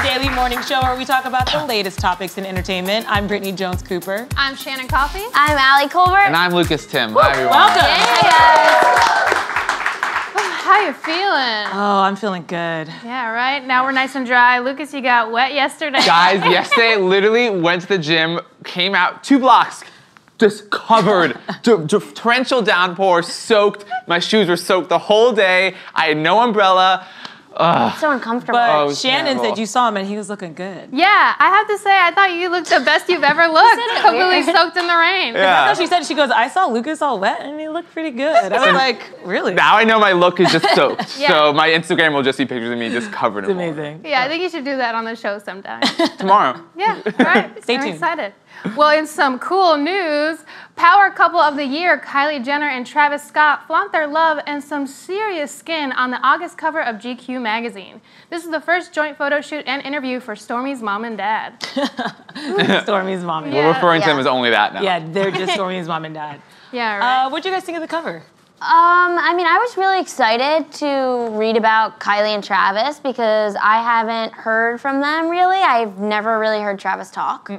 daily morning show where we talk about the latest topics in entertainment. I'm Brittany Jones-Cooper. I'm Shannon Coffey. I'm Allie Colbert. And I'm Lucas Tim. Hi, everyone. Welcome. How you feeling? Oh, I'm feeling good. Yeah, right? Now we're nice and dry. Lucas, you got wet yesterday. Guys, yesterday literally went to the gym, came out 2 blocks, just covered, torrential downpour, soaked. My shoes were soaked the whole day. I had no umbrella. It's so uncomfortable. But Shannon said you saw him and he was looking good. Yeah, I have to say, I thought you looked the best you've ever looked. Completely soaked in the rain. Yeah. That's what she said. She goes, I saw Lucas all wet and he looked pretty good. I was like, really? Now I know my look is just soaked. Yeah. So my Instagram will just be pictures of me just covered in water. Amazing. Yeah, I think you should do that on the show sometime. Tomorrow. Yeah, all right. Stay I'm tuned. excited. Well, in some cool news, Power Couple of the Year, Kylie Jenner and Travis Scott flaunt their love and some serious skin on the August cover of GQ magazine. This is the first joint photo shoot and interview for Stormi's mom and dad. Stormi's mom and dad. We're referring to them as only that now. Yeah, they're just Stormi's mom and dad. Yeah, right. What'd you guys think of the cover? I mean, I was really excited to read about Kylie and Travis because I haven't heard from them really. I've never really heard Travis talk.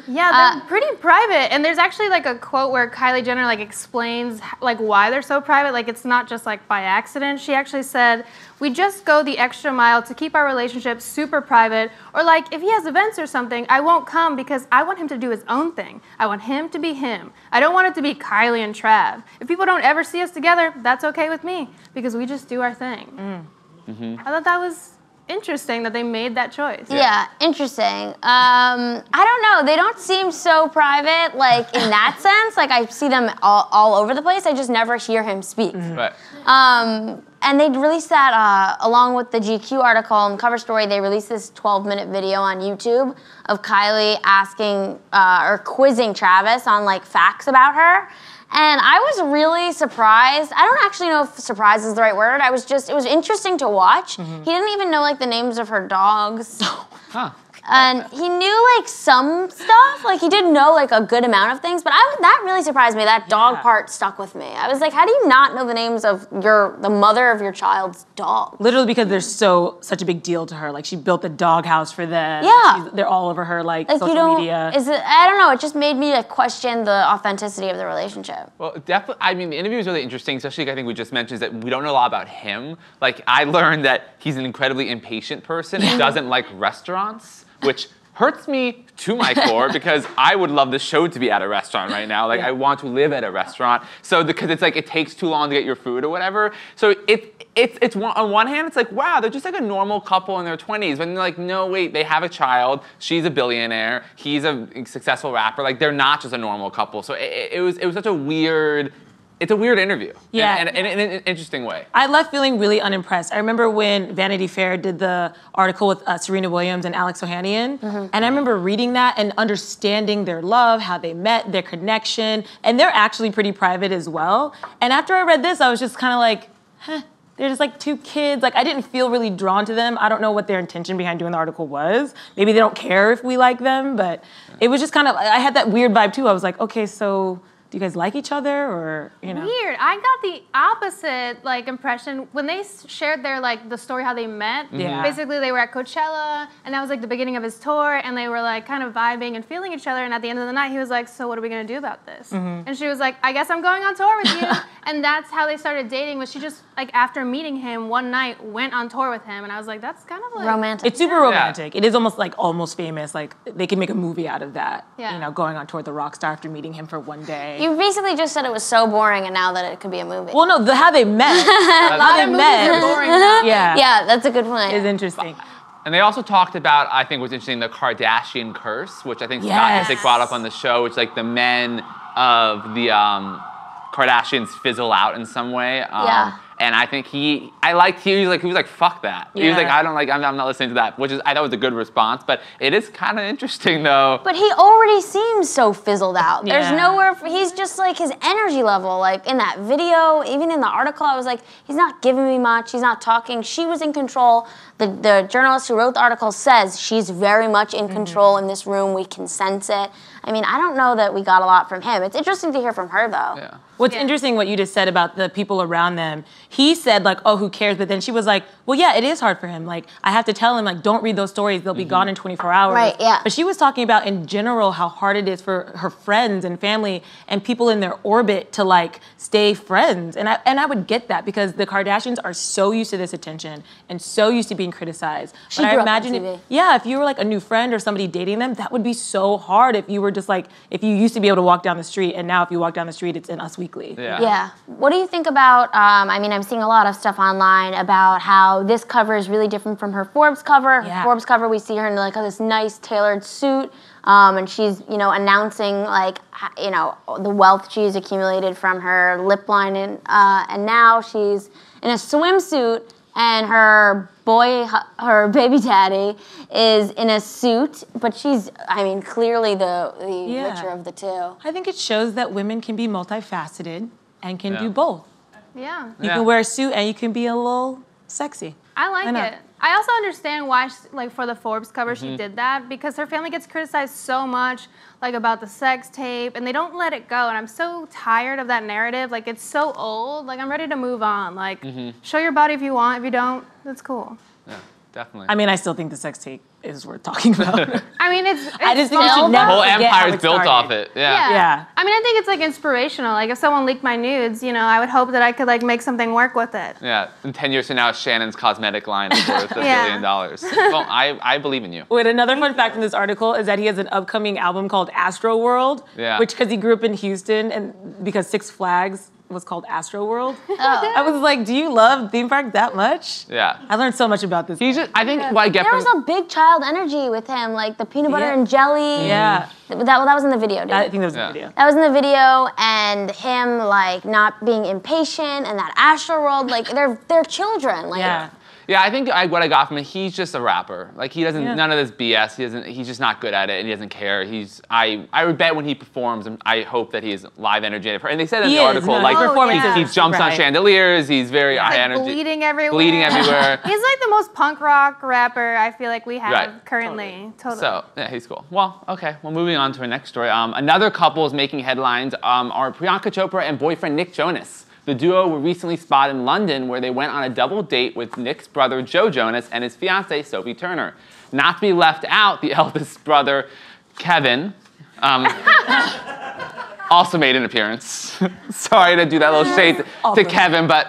Yeah, they're pretty private, and there's actually like a quote where Kylie Jenner like explains like why they're so private. Like it's not just like by accident. She actually said, "We just go the extra mile to keep our relationship super private. Or like if he has events or something, I won't come because I want him to do his own thing. I want him to be him. I don't want it to be Kylie and Trav. If people don't ever see us together, that's okay with me because we just do our thing." I thought that was interesting that they made that choice. Yeah, interesting. I don't know. They don't seem so private, like in that sense. Like I see them all over the place. I just never hear him speak. Right. And they released that along with the GQ article and cover story. They released this 12-minute video on YouTube of Kylie asking or quizzing Travis on like facts about her. And I was really surprised. I don't actually know if surprise is the right word. It was interesting to watch. He didn't even know like the names of her dogs. Huh. And he knew like some stuff, like he did know like a good amount of things, but that really surprised me. That dog part stuck with me. I was like, how do you not know the names of the mother of your child's dog? Literally because they're such a big deal to her. Like she built the doghouse for them. Yeah. They're all over her like you social don't, media. I don't know, it just made me like question the authenticity of the relationship. Well, definitely, I mean, the interview is really interesting, especially I think we just mentioned is that we don't know a lot about him. Like, I learned that he's an incredibly impatient person and doesn't like restaurants, which hurts me to my core because I would love the show to be at a restaurant right now. Like, I want to live at a restaurant. So, because it's like, it takes too long to get your food or whatever. So, it's on one hand, it's like, wow, they're just like a normal couple in their 20s. But then they're like, no, wait, they have a child. She's a billionaire. He's a successful rapper. Like, they're not just a normal couple. So, it was such a weird... It's a weird interview, in an interesting way. I left feeling really unimpressed. I remember when Vanity Fair did the article with Serena Williams and Alex Ohanian, and I remember reading that and understanding their love, how they met, their connection, and they're actually pretty private as well. And after I read this, I was just kind of like, they're just like 2 kids. Like I didn't feel really drawn to them. I don't know what their intention behind doing the article was. Maybe they don't care if we like them, but it was just kind of, I had that weird vibe too. I was like, okay, so do you guys like each other or, you know? Weird. I got the opposite like impression when they shared their like the story how they met. Yeah. Basically they were at Coachella and that was like the beginning of his tour and they were like kind of vibing and feeling each other and at the end of the night he was like, so what are we gonna do about this? And she was like, I guess I'm going on tour with you. And that's how they started dating was she just like after meeting him one night went on tour with him and I was like, that's kind of like romantic. It's super romantic. It is almost like almost famous. Like they can make a movie out of that. Yeah. You know, going on tour with a rock star after meeting him for one day. You basically just said it was so boring and now that it could be a movie. Well, no, how they met. How they met. boring now. Yeah. Yeah, that's a good point. Is interesting. And they also talked about, I think what's interesting, the Kardashian curse, which I think Scott has brought up on the show, which like the men of the Kardashians fizzle out in some way. And I think he was like, fuck that. He was like, I'm not listening to that, which is, I thought was a good response, but it is kind of interesting though. But he already seems so fizzled out. There's Yeah. nowhere, he's just like his energy level, like in that video, even in the article, I was like, he's not giving me much, he's not talking. She was in control. The journalist who wrote the article says she's very much in control in this room, we can sense it. I mean, I don't know that we got a lot from him. It's interesting to hear from her, though. Yeah. What's interesting, what you just said about the people around them, he said like, oh, who cares? But then she was like, well, yeah, it is hard for him. Like, I have to tell him, like, don't read those stories. They'll be gone in 24 hours. Right, yeah. But she was talking about in general how hard it is for her friends and family and people in their orbit to like stay friends. And I would get that because the Kardashians are so used to this attention and so used to being criticized. She but grew I up on imagine, TV. yeah, if you were like a new friend or somebody dating them, that would be so hard if you were just like, if you used to be able to walk down the street and now if you walk down the street, it's in Us Weekly. Yeah. What do you think about, I mean, I'm seeing a lot of stuff online about how this cover is really different from her Forbes cover. Her Forbes cover, we see her in like this nice tailored suit, and she's, you know, announcing like, you know, the wealth she's accumulated from her lip line, and now she's in a swimsuit, and her baby daddy is in a suit, but she's, I mean, clearly the richer of the two. I think it shows that women can be multifaceted and can do both. Yeah. You can wear a suit and you can be a little sexy. I like it. I also understand why, like for the Forbes cover, she did that because her family gets criticized so much, like about the sex tape, and they don't let it go. And I'm so tired of that narrative. Like it's so old. Like I'm ready to move on. Like show your body if you want. If you don't, that's cool. Yeah, definitely. I mean, I still think the sex tape is worth talking about. I mean, it's I just think you small, should never the whole forget how empire's it built started. off it. Yeah. I mean, I think it's like inspirational. Like if someone leaked my nudes, you know, I would hope that I could like make something work with it. Yeah. In 10 years from now, Shannon's cosmetic line is worth $1 billion. Well, I believe in you. Wait, another fun fact from this article is that he has an upcoming album called Astro World, which because he grew up in Houston and because Six Flags was called Astro World. I was like, do you love theme parks that much? Yeah. I learned so much about this. He's just, I think what I get There from... was a big child energy with him, like the peanut butter and jelly. Yeah. That was in the video, dude. I think that was in the video. That was in the video, and him like not being impatient, and that Astro World, like they're children. Like, Yeah, I think what I got from him, he's just a rapper. Like he doesn't, none of this BS. He's just not good at it, and he doesn't care. I would bet when he performs, I hope that he has live energy. And they said in the article, like he jumps on chandeliers. He's very high energy. Bleeding everywhere. Bleeding everywhere. He's like the most punk rock rapper I feel like we have currently. Totally. So yeah, he's cool. Well, okay. Well, moving on to our next story. Another couple is making headlines. Are Priyanka Chopra and boyfriend Nick Jonas. The duo were recently spotted in London where they went on a double date with Nick's brother Joe Jonas and his fiancée Sophie Turner. Not to be left out, the eldest brother Kevin also made an appearance. Sorry to do that little shade to Kevin, but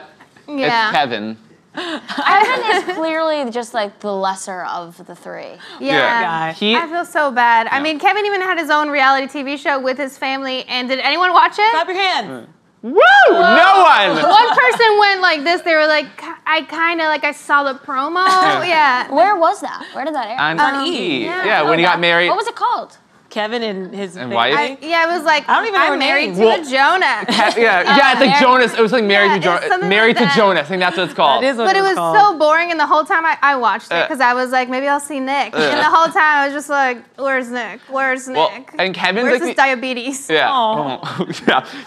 it's Kevin. Kevin is clearly just like the lesser of the three. I feel so bad. I mean, Kevin even had his own reality TV show with his family, and did anyone watch it? Clap your hands. Woo! No one! One person went like this. They were like, I saw the promo. Where was that? Where did that air? On E! Yeah, when he got married. What was it called? Kevin and his wife? It was like, I don't even know I'm married name. to a Jonas. It's like Jonas. It was like married to Jonas. Married to Jonas. I think that's what it's called. That is what But it it was called. so boring, and the whole time I watched it because I was like, maybe I'll see Nick. And the whole time I was just like, where's Nick? Where's Nick? Well, and Kevin's Where's like his diabetes? Yeah.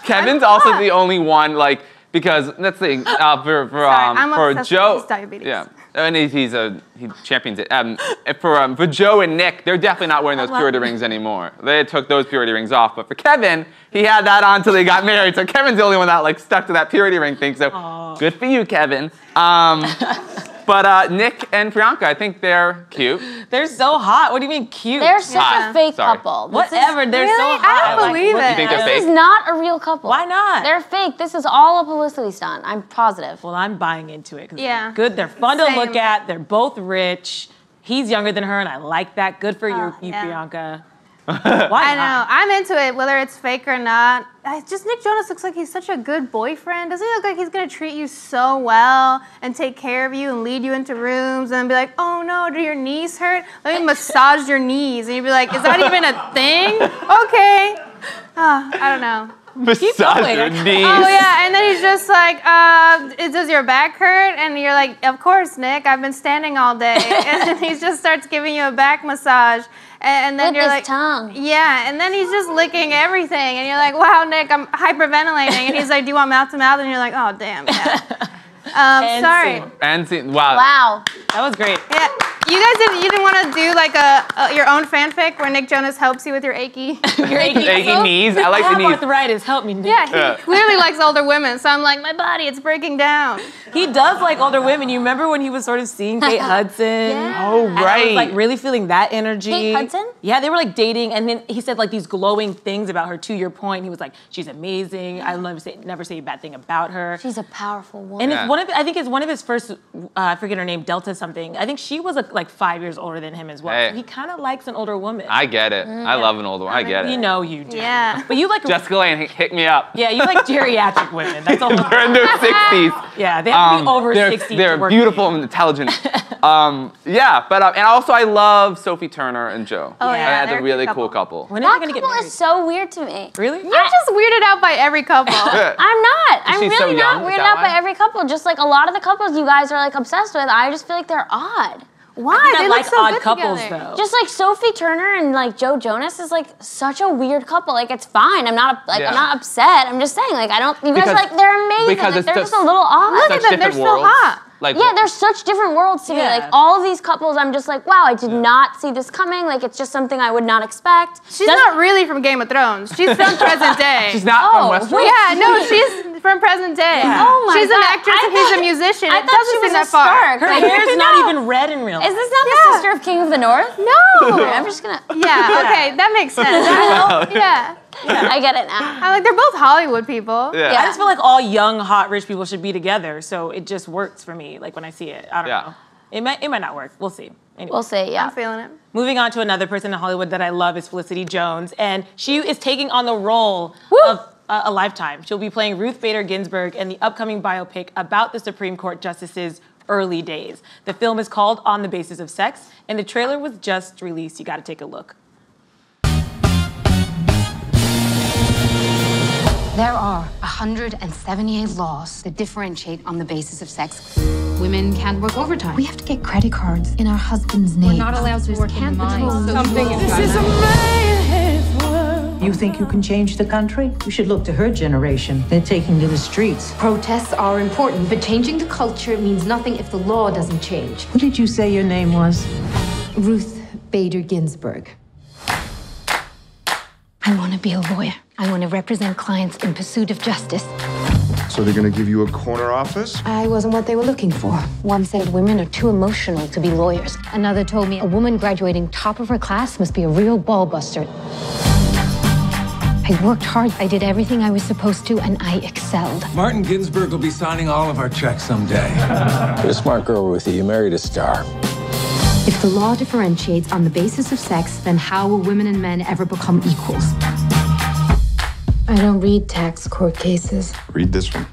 Kevin's also the only one like because that's the thing for Joe. With his diabetes. Yeah. And he champions it. For Joe and Nick, they're definitely not wearing those purity rings anymore. They took those purity rings off. But for Kevin, he had that on until they got married. So Kevin's the only one that like stuck to that purity ring thing. So good for you, Kevin. But Nick and Priyanka, I think they're cute. They're so hot. What do you mean cute? They're such a fake couple. Whatever. They're so hot. I don't believe it. You think they're fake? This is not a real couple. Why not? They're fake. This is all a publicity stunt. I'm positive. Well, I'm buying into it. Yeah. They're good. They're fun to look at. They're both rich. He's younger than her, and I like that. Good for you, Priyanka. Why I know. I'm into it, whether it's fake or not. Nick Jonas looks like he's such a good boyfriend. Doesn't he look like he's gonna treat you so well and take care of you and lead you into rooms and be like, oh no, do your knees hurt? Let me massage your knees. And you'd be like, is that even a thing? Okay. I don't know. Massage your knees. Oh yeah, and then he's just like, does your back hurt? And you're like, of course, Nick, I've been standing all day. And then he just starts giving you a back massage. And then With you're his like, tongue. Yeah, and then he's just licking everything. And you're like, wow, Nick, I'm hyperventilating. And he's like, do you want mouth to mouth? And you're like, oh, damn, yeah. Sorry. And scene. Wow. Wow. That was great. Yeah. You didn't want to do like your own fanfic where Nick Jonas helps you with your achy knees. I like the knees. Arthritis, help me, Nick. Yeah, he clearly likes older women. So I'm like, my body, it's breaking down. He does like older women. You remember when he was sort of seeing Kate Hudson? Yeah. Oh, And I right. was like really feeling that energy. Kate Hudson? Yeah, they were like dating, and then he said like these glowing things about her. To your point, he was like, "She's amazing. I'll never say a bad thing about her." She's a powerful woman. And it's I think it's one of his first. I forget her name, Delta something. I think she was like 5 years older than him as well. Hey. So he kind of likes an older woman. I get it. I love an older one. I get it. You know you do. Yeah. But you like Jessica Lange, hit me up. Yeah, you like geriatric women. That's all. They're in their 60s. Yeah, they have to be over they're, 60. They're to work beautiful and intelligent. Yeah, but and also I love Sophie Turner and Joe. Oh, yeah, That's they're a a really cute cool couple. couple. When are they that gonna get couple married? is so weird to me. Really? You're just weirded out by every couple. I'm not. I'm she's really so young, not is weirded that out by why? every couple. Just like a lot of the couples you guys are like obsessed with, I just feel like they're odd. Why? I They like look so odd good couples together. though. Just like Sophie Turner and like Joe Jonas is like such a weird couple. Like it's fine. I'm not Yeah. I'm not upset. I'm just saying like I don't. You guys Because- are like they're amazing. because Like, it's they're just just a little odd. Look at Such them, they're different so worlds. hot. Like, Yeah, there's such different worlds to me. Yeah. Like all of these couples, I'm just like, wow, I did not see this coming. Like it's just something I would not expect. She's not really from Game of Thrones. She's from present day. she's not Oh, from Westeros. wait. Yeah, no, she's from present day. Yeah. Oh my She's God. an actress I and he's a thought- musician. I It thought doesn't she was seem a that far. Stark. Her Like, hair's not no. even red in real life. Is this not the Yeah. sister of King of the North? No. I'm just gonna. Yeah, okay, that makes sense. Yeah. I get it now. I'm like, they're both Hollywood people. Yeah. Yeah. I just feel like all young, hot, rich people should be together. So it just works for me. Like when I see it, I don't Yeah. know. It might not work. We'll see. Anyway. We'll see. Yeah. I'm feeling it. Moving on to another person in Hollywood that I love is Felicity Jones, and she is taking on the role of a lifetime. She'll be playing Ruth Bader Ginsburg in the upcoming biopic about the Supreme Court justice's early days. The film is called On the Basis of Sex, and the trailer was just released. You got to take a look. There are 178 laws that differentiate on the basis of sex. Women can't work overtime. We have to get credit cards in our husband's name. We're not allowed to work in mine. You think you can change the country? You should look to her generation. They're taking to the streets. Protests are important, but changing the culture means nothing if the law doesn't change. What did you say your name was? Ruth Bader Ginsburg. I want to be a lawyer. I want to represent clients in pursuit of justice. So they're gonna give you a corner office? I wasn't what they were looking for. One said women are too emotional to be lawyers. Another told me a woman graduating top of her class must be a real ball buster. I worked hard. I did everything I was supposed to, and I excelled. Martin Ginsburg will be signing all of our checks someday. You're a smart girl, Ruthie. You married a star. If the law differentiates on the basis of sex, then how will women and men ever become equals? I don't read tax court cases. Read this one.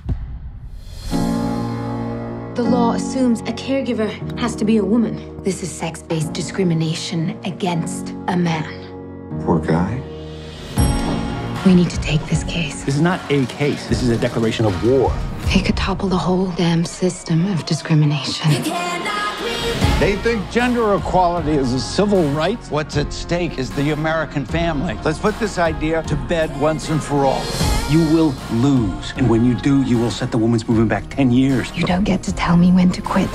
The law assumes a caregiver has to be a woman. This is sex-based discrimination against a man. Poor guy. We need to take this case. This is not a case. This is a declaration of war. It could topple the whole damn system of discrimination. They think gender equality is a civil right. What's at stake is the American family. Let's put this idea to bed once and for all. You will lose. And when you do, you will set the women's movement back 10 years. You don't get to tell me when to quit.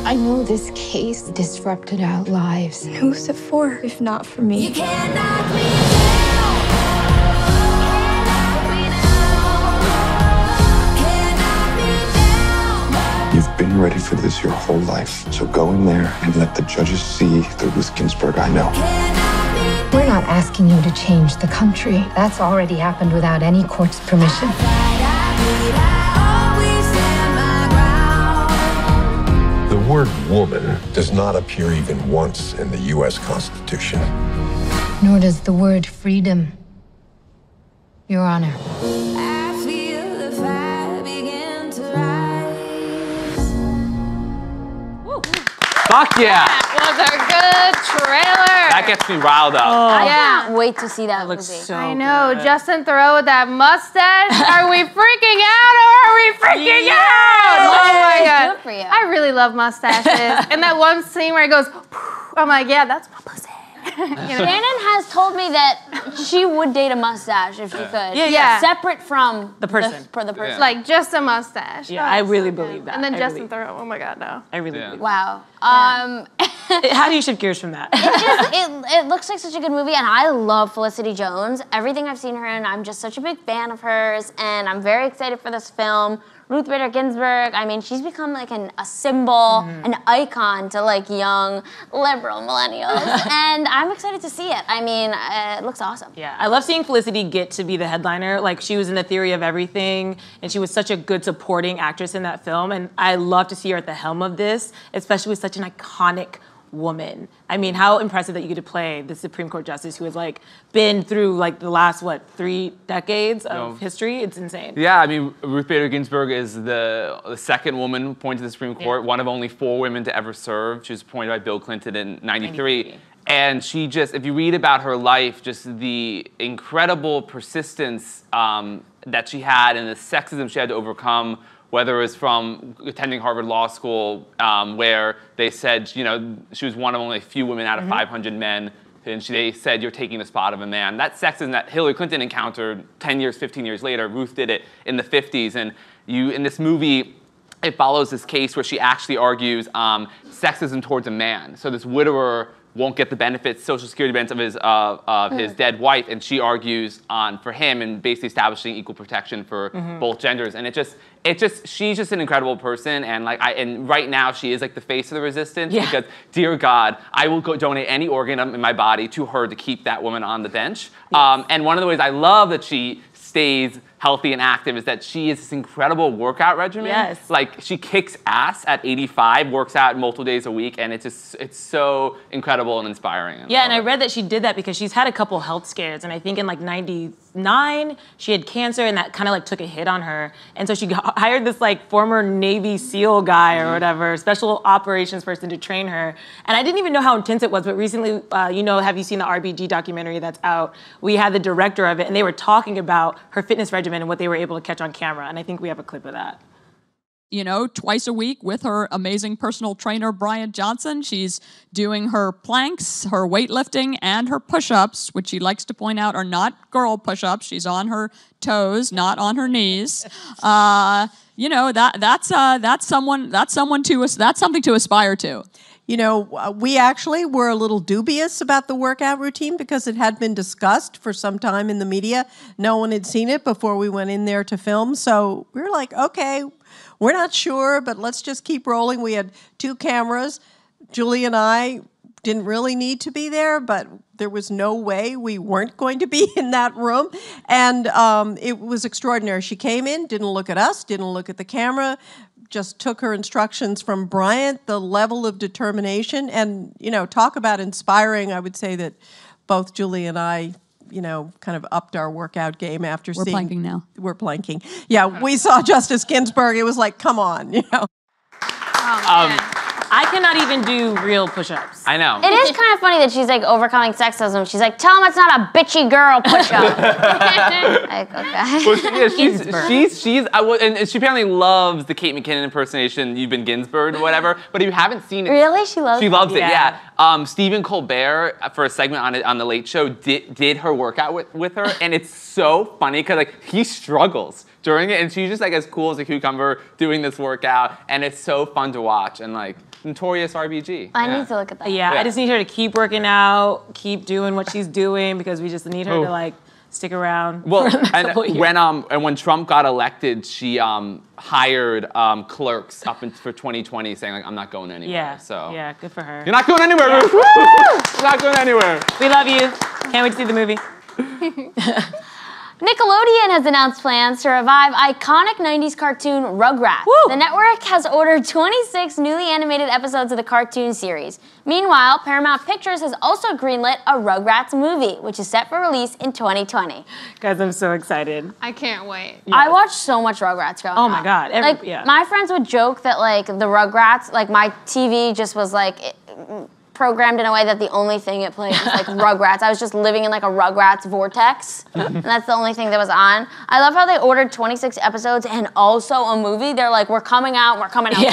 I know this case disrupted our lives. Who's it for, if not for me? You've been ready for this your whole life. So go in there and let the judges see the Ruth Ginsburg I know. We're not asking you to change the country. That's already happened without any court's permission. The word woman does not appear even once in the U.S. Constitution. Nor does the word freedom, Your Honor. Fuck yeah. That was a good trailer. That gets me riled up. I Yeah. can't wait to see that Looks movie. so I know, good. Justin Theroux with that mustache. Are we freaking out or are we freaking out? Oh my Yes, god. good for you. I really love mustaches. And that one scene where he goes, I'm like, yeah, that's my pussy. You know? Shannon has told me that she would date a mustache if she could. Yeah. Separate from The person. The person. Like just a mustache. Yeah, Oh, I it's really so good. believe that. And then I Justin really- Theroux, oh my god, no. I really Yeah. believe. Wow. How do you shift gears from that? It looks like such a good movie, and I love Felicity Jones. Everything I've seen her in, I'm just such a big fan of hers, and I'm very excited for this film. Ruth Bader Ginsburg, I mean, she's become like a symbol, an icon to like young liberal millennials, and I'm excited to see it. I mean, it looks awesome. Yeah, I love seeing Felicity get to be the headliner. Like, she was in The Theory of Everything, and she was such a good supporting actress in that film, and I love to see her at the helm of this, especially with such an iconic woman. I mean, how impressive that you get to play the Supreme Court justice who has like been through like the last, 3 decades of history. It's insane. Yeah, I mean, Ruth Bader Ginsburg is the second woman appointed to the Supreme Court, one of only 4 women to ever serve. She was appointed by Bill Clinton in '93. And she just, if you read about her life, just the incredible persistence that she had and the sexism she had to overcome, whether it was from attending Harvard Law School, where they said, you know, she was one of only a few women out of 500 men, and they said, you're taking the spot of a man. That sexism that Hillary Clinton encountered 10 years, 15 years later, Ruth did it in the 50s. And in this movie, it follows this case where she actually argues sexism towards a man. So this widower won't get the benefits, Social Security benefits of his dead wife, and she argues for him and basically establishing equal protection for both genders. And she's just an incredible person, and and right now she is like the face of the resistance because, dear God, I will go donate any organ in my body to her to keep that woman on the bench. And one of the ways I love that she stays healthy and active is that she is this incredible workout regimen. Yes. Like, she kicks ass at 85, works out multiple days a week, and it's so incredible and inspiring. Yeah, and I read that she did that because she's had a couple health scares, and I think in like '99 she had cancer, and that kind of like took a hit on her, and so she hired this like former Navy SEAL guy or whatever, special operations person to train her, and I didn't even know how intense it was. But recently, have you seen the RBG documentary that's out? We had the director of it, and they were talking about her fitness regimen and what they were able to catch on camera, and I think we have a clip of that. You know, twice a week with her amazing personal trainer, Brian Johnson. She's doing her planks, her weightlifting, and her push-ups, which she likes to point out are not girl push-ups. She's on her toes, not on her knees. You know, that's something to aspire to. You know, we actually were a little dubious about the workout routine because it had been discussed for some time in the media. No one had seen it before we went in there to film. So we were like, okay, we're not sure, but let's just keep rolling. We had 2 cameras. Julie and I didn't really need to be there, but there was no way we weren't going to be in that room. And it was extraordinary. She came in, didn't look at us, didn't look at the camera, just took her instructions from Bryant, the level of determination, and, you know, talk about inspiring. I would say that both Julie and I, you know, kind of upped our workout game after seeing... We're planking now. We're planking. Yeah, we saw Justice Ginsburg. It was like, come on, you know. I cannot even do real push-ups. I know. It is kind of funny that she's like overcoming sexism. She's like, tell him it's not a bitchy girl push-up. Like, okay. Well, and she apparently loves the Kate McKinnon impersonation, You've Been Ginsburg or whatever, but if you haven't seen it... Really? She loves it? She loves it, yeah. Stephen Colbert, for a segment on the Late Show, did her workout with her, and it's so funny because like he struggles during it, and she's just like as cool as a cucumber doing this workout, and it's so fun to watch, and like notorious RBG. I need to look at that. Yeah, I just need her to keep working out, keep doing what she's doing, because we just need her to like stick around. Well, and when Trump got elected, she hired clerks for 2020, saying like, I'm not going anywhere. Yeah, so yeah, good for her. You're not going anywhere, Ruth. You're not going anywhere. We love you. Can't wait to see the movie. Nickelodeon has announced plans to revive iconic 90s cartoon Rugrats. Woo! The network has ordered 26 newly animated episodes of the cartoon series. Meanwhile, Paramount Pictures has also greenlit a Rugrats movie, which is set for release in 2020. Guys, I'm so excited. I can't wait. Yes. I watched so much Rugrats growing up. Oh my God. My friends would joke that like the Rugrats, like my TV just was like... programmed in a way that the only thing it played was like Rugrats. I was just living in like a Rugrats vortex, and that's the only thing that was on. I love how they ordered 26 episodes and also a movie. They're like, we're coming out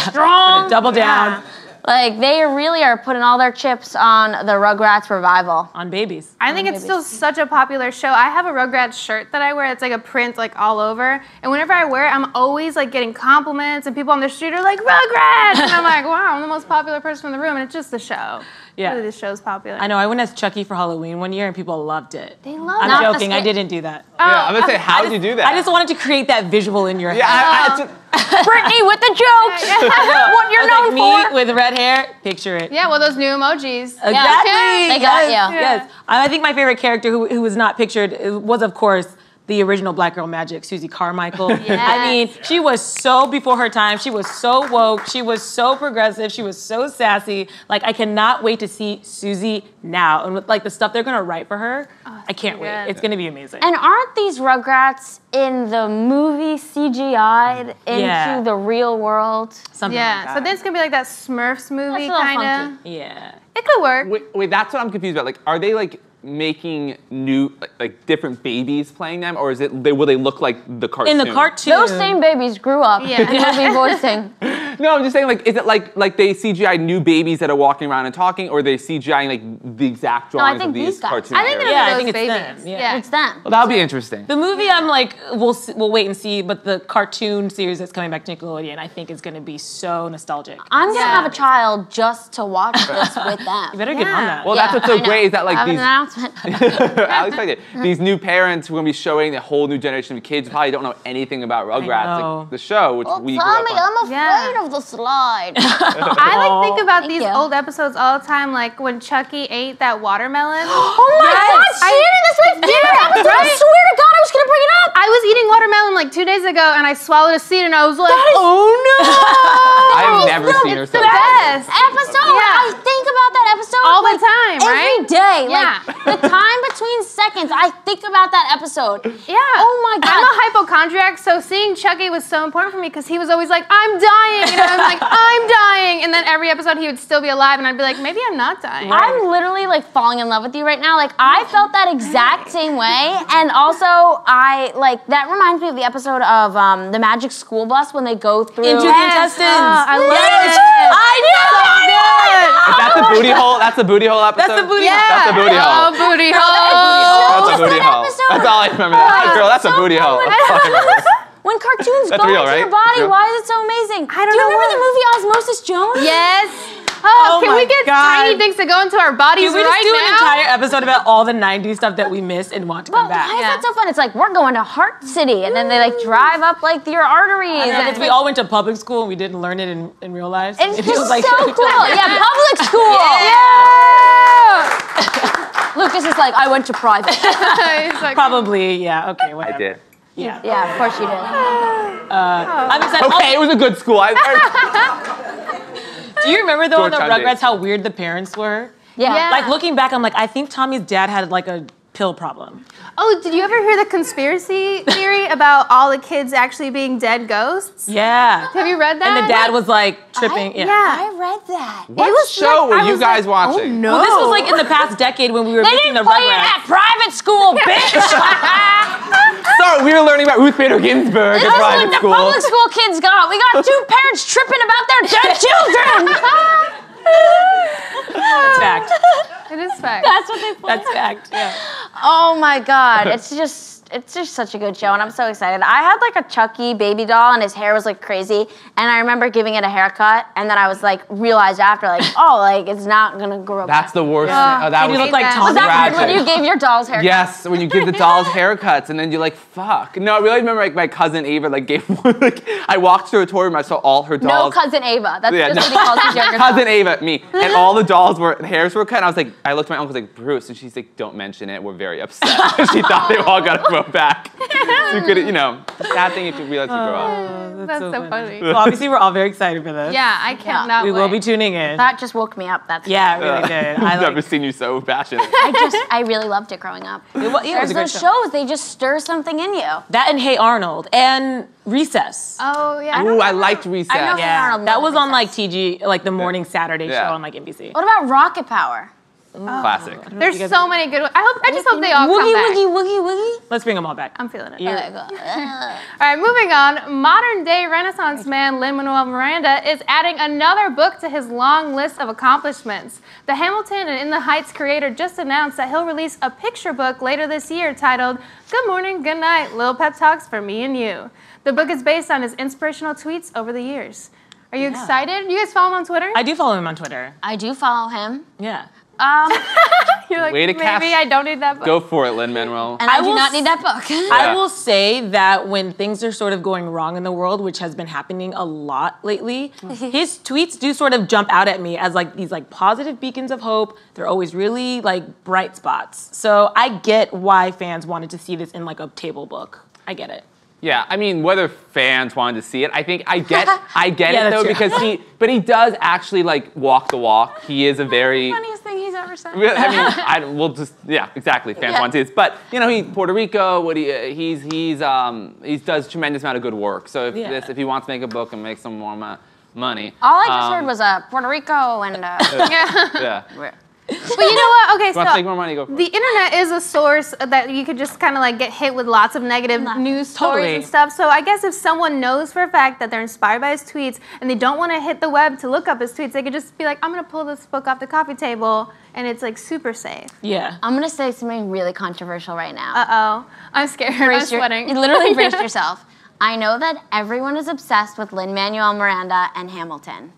strong. Double down. Like, they really are putting all their chips on the Rugrats revival. On babies. I think it's still such a popular show. I have a Rugrats shirt that I wear. It's like a print like all over. And whenever I wear it, I'm always like getting compliments and people on the street are like, Rugrats! And I'm like, wow, I'm the most popular person in the room. And it's just the show. Yeah. Really, this show's popular. I know, I went as Chucky for Halloween one year and people loved it. They love it. I'm joking, I didn't do that. Yeah, I'm gonna say, how did you do that? I just wanted to create that visual in your head. Brittany with the jokes! What you're known like me with red hair, picture it. Yeah, well, those new emojis. Exactly. They got you. Yes. I think my favorite character who was not pictured was, of course, the original Black Girl Magic, Susie Carmichael. Yes. I mean, she was so before her time. She was so woke. She was so progressive. She was so sassy. Like, I cannot wait to see Susie now. And with, like, the stuff they're going to write for her, I can't wait. It's going to be amazing. And aren't these Rugrats in the movie CGI'd into the real world? Something like that. So this could be like that Smurfs movie, kind of. Yeah. It could work. Wait, that's what I'm confused about. Like, are they like making new, like different babies playing them, or is it will they look like the cartoon? In the cartoon, those same babies grew up and will be voicing. No, I'm just saying, like, is it like they CGI new babies that are walking around and talking, or are they CGI like the exact drawings of these cartoons? I think I think it's them. Yeah, it's them. Well, that'll be interesting. The movie, I'm like, we'll wait and see, but the cartoon series that's coming back to Nickelodeon, I think is going to be so nostalgic. I'm gonna have a child just to watch this with them. You better get on that. Well, that's what's so great is that like I have these. an announcement. I expect it. These new parents who are going to be showing the whole new generation of kids who probably don't know anything about Rugrats, like the show, which we grew up on. I'm afraid of the slide. I like think about these old episodes all the time, like when Chucky ate that watermelon. Oh my God, Shannon, that's my favorite episode. I swear to God, I was gonna bring it up. I was eating watermelon like 2 days ago, and I swallowed a seed, and I was like, oh no! I've never seen her It's the best episode. Yeah. I think about that episode all the time, right? Every day. Yeah. Like the time between seconds, I think about that episode. Yeah. Oh my God. I'm a hypochondriac, so seeing Chucky was so important for me because he was always like, I'm dying. And I'm like, I'm dying. And then every episode he would still be alive, and I'd be like, maybe I'm not dying. I'm literally like falling in love with you right now. Like I felt that exact same way. And also that reminds me of the episode of the Magic School Bus when they go through Into the intestines. I love it. I know. That's the booty hole. That's the booty hole episode. That's the booty hole. That's the booty hole. Oh, booty hole. That's a booty hole. That's all I remember. That. Girl, that's a booty hole. That's all I remember. When cartoons That's go real, into right? your body, Real? why is it so amazing? I don't Do you know remember the movie Osmosis Jones? Yes. Oh can my we get God. tiny things to go into our bodies Can we just right do an now? entire episode about all the 90s stuff that we missed and want to come back? Why is that so fun? It's like, we're going to Heart City, and then they like drive up like your arteries. Because we all went to public school and we didn't learn it in real life. It's It just was like, so cool. Yeah, public school. Yeah. Lucas is like, I went to private. He's like, probably, yeah, okay, whatever. I did. Yeah. Yeah, of course you did. I'm excited. Okay, it was a good school. Do you remember though in the Georgetown Rugrats days. how weird the parents were? Yeah. Like looking back, I'm like, I think Tommy's dad had like a pill problem. oh, did you ever hear the conspiracy theory about all the kids actually being dead ghosts? Yeah. Have you read that? And the dad was like tripping. Yeah. I read that. What show were you guys watching? Oh, no. Well, this was like in the past decade when we were They missing the didn't play it Rugrats. at private school, bitch. Sorry, we were learning about Ruth Bader Ginsburg This at is what private the school. public school kids got. We got two parents tripping about their dead children. That's fact. It is fact. That's what they play. That's fact. Yeah. Oh my God, it's just such a good show, and I'm so excited. I had like a Chucky baby doll, and his hair was like crazy, and I remember giving it a haircut, and then I was like, realized after, like, oh, like it's not gonna grow back. That's the worst. That And you was look like Tom Was that when tragic. you gave your dolls haircuts? Yes, when you give the dolls haircuts and then you're like, fuck. No, I really remember like my cousin Ava like gave one, like I walked through a toy room, I saw all her No, dolls. cousin Ava. That's Yeah, just what he calls his younger Cousin self. Ava, me. And all the dolls were, hairs were cut. And I was like, I looked at my uncle, like, Bruce, and she's like, don't mention it. We're very upset. She thought they all got to grow back. So you could, you know, sad thing if you realize you grow up. That's so funny. Well, obviously, we're all very excited for this. Yeah, I cannot We wait. will be tuning in. That just woke me up. That's Yeah, it really did. I've never seen you so passionate. I really loved it growing up. Yeah, it was There's a great those show. shows, they just stir something in you. That and Hey Arnold and Recess. Oh, yeah. Ooh, I liked Recess. I know Hey Yeah, Arnold that loved was on like Recess. TG, like the morning Saturday Yeah. show on like NBC. What about Rocket Power? Classic. There's so many good ones. I just hope they all come back. Woogie. Let's bring them all back. I'm feeling it. Okay, go. All right, moving on. Modern day Renaissance man Lin-Manuel Miranda is adding another book to his long list of accomplishments. The Hamilton and In the Heights creator just announced that he'll release a picture book later this year titled Good Morning, Good Night, Little Pep Talks for Me and You. The book is based on his inspirational tweets over the years. Are you excited? You guys follow him on Twitter? I do follow him on Twitter. I do follow him. Yeah. You're like, Way to maybe cash. I don't need that book. Go for it, Lin-Manuel. And I do not need that book. I will say that when things are sort of going wrong in the world, which has been happening a lot lately, his tweets do sort of jump out at me as like these like positive beacons of hope. They're always really like bright spots. So I get why fans wanted to see this in like a table book. I get it. Yeah, I mean, whether fans wanted to see it, I think I get Yeah, it though, true. because he does actually like walk the walk. He is a very, Funniest thing he's ever said. I mean, we'll just, yeah, exactly, fans want to see this. But, you know, Puerto Rico, he does tremendous amount of good work. So if he wants to make a book and make some more money. All I just heard was Puerto Rico and yeah. But you know what? Okay, If you want to make more money, go for the it. internet is a source that you could just kind of like get hit with lots of negative news stories Totally. and stuff. So I guess if someone knows for a fact that they're inspired by his tweets and they don't want to hit the web to look up his tweets, they could just be like, I'm going to pull this book off the coffee table and it's like super safe. Yeah. I'm gonna say something really controversial right now. Uh-oh. I'm scared. I'm sweating. You literally brace yourself. I know that everyone is obsessed with Lin-Manuel Miranda and Hamilton.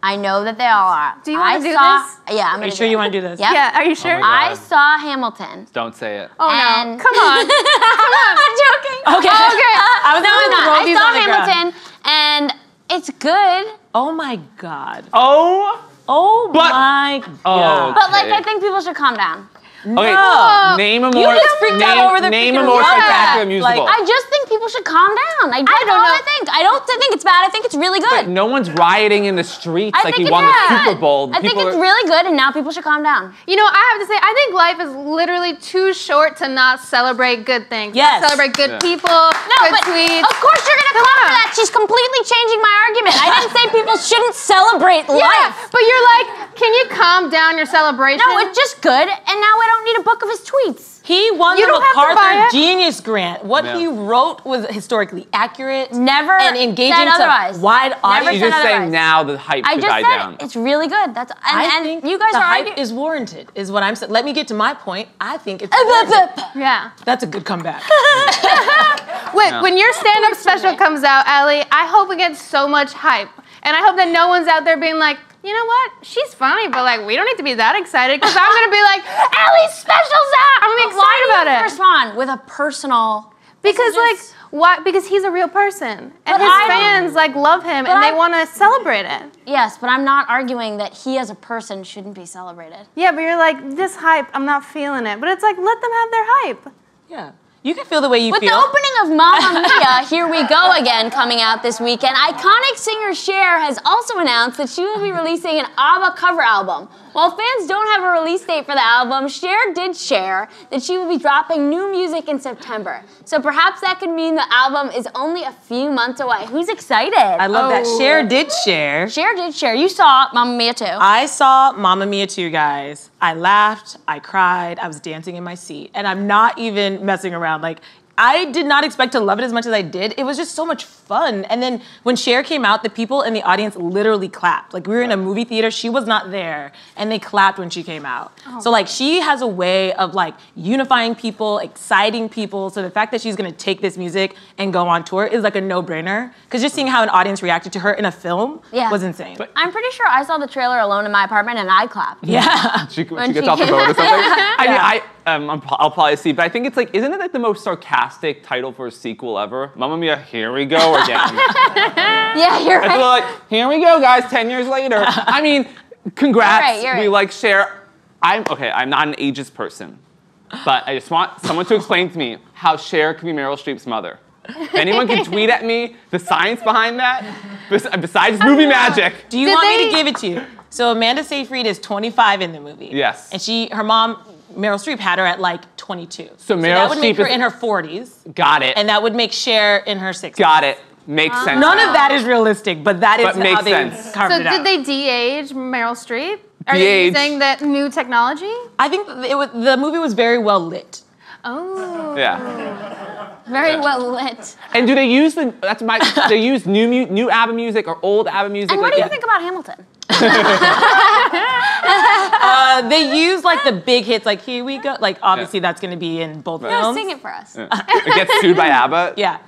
I know that they all are. Do you want to do this? Yeah, I'm Are gonna you sure you want to do this? Yep. Yeah, are you sure? Oh my I saw Hamilton. Don't say it. Oh And- no. Come on. Come on. I'm joking. Okay. Okay. I was No, I'm not. I rollies saw on the ground. Hamilton, and it's good. Oh my God. Oh! Oh But- my Oh, God. But like, okay. I think people should calm down. Okay, No. name a You more, just freaked out over the name a freaking more word. spectacular Like, musical. I just think people should calm down. I don't know. I think. I don't think it's bad. I think it's really good. But no one's rioting in the streets I like think he won the it's Super Bowl. I think People it's are- really good, and now people should calm down. You know, I have to say, I think life is literally too short to not celebrate good things. Yes. Not celebrate good Yeah. people, No, good but tweets. of course you're gonna Come come for on. that. She's completely changing my argument. I didn't say people shouldn't celebrate Yeah, life. but you're like, can you calm down your celebration? No, it's just good, and now I don't need a book of his tweets. He won You the don't have to buy MacArthur it. Genius Grant. What Yeah. he wrote was historically accurate. Never and engaging said to otherwise. wide Never audience. She's said just saying otherwise. now the hype I should just die said down. it's really good. That's I and think you guys the are hype arguing. is warranted, is what I'm saying. Let me get to my point. I think it's warranted. Yeah. That's a good comeback. When your stand-up special comes out, Allie, I hope it gets so much hype. And I hope that no one's out there being like, you know what? She's funny, but like, we don't need to be that excited because I'm going to be like, Allie's special's out. I'm gonna be excited about it. Respond with a personal. Because like, why? Because he's a real person. And But his I don't- fans like love him But and they I- want to celebrate it. Yes, but I'm not arguing that he as a person shouldn't be celebrated. Yeah, but you're like, this hype, I'm not feeling it. But it's like, let them have their hype. Yeah. You can feel the way you With feel. the opening of Mamma Mia, Here We Go Again coming out this weekend, iconic singer Cher has also announced that she will be releasing an ABBA cover album. While fans don't have a release date for the album, Cher did share that she will be dropping new music in September. So perhaps that could mean the album is only a few months away. Who's excited? I love that. Cher did share. Cher did share. You saw Mamma Mia too. I saw Mamma Mia 2, guys. I laughed, I cried, I was dancing in my seat. And I'm not even messing around. Like, I did not expect to love it as much as I did. It was just so much fun. And then when Cher came out, the people in the audience literally clapped. Like, we were in a movie theater, she was not there, and they clapped when she came out. Oh. So like, she has a way of like unifying people, exciting people. So the fact that she's gonna take this music and go on tour is like a no-brainer. Because just seeing how an audience reacted to her in a film was insane. I'm pretty sure I saw the trailer alone in my apartment and I clapped. Yeah. She When gets she off the came boat or out. something. I'll probably see, but I think it's like, isn't it like the most sarcastic title for a sequel ever? Mamma Mia, Here We Go Again. Yeah, you're And right. they're like, here we go, guys, 10 years later. I mean, congrats. You're right. We like Cher. I'm not an ageist person, but I just want someone to explain to me how Cher can be Meryl Streep's mother. If anyone can tweet at me the science behind that, besides movie magic. Do you want me to give it to you? So Amanda Seyfried is 25 in the movie. Yes. And her mom, Meryl Streep, had her at like 22. So Meryl that would make Streep her is- in her 40s. Got it. And that would make Cher in her 60s. Got it. Makes sense. None of that is realistic, but that is But makes how they sense. carved So it out. did they de-age Meryl Streep? Are you using that new technology? I think the movie was very well lit. Oh. Yeah. Very well lit. And do they use they use new ABBA music or old ABBA music? And what do you think about Hamilton? They use like the big hits, like Here We Go. Like obviously that's going to be in both films. Sing it for us. Yeah. It gets sued by ABBA. Yeah.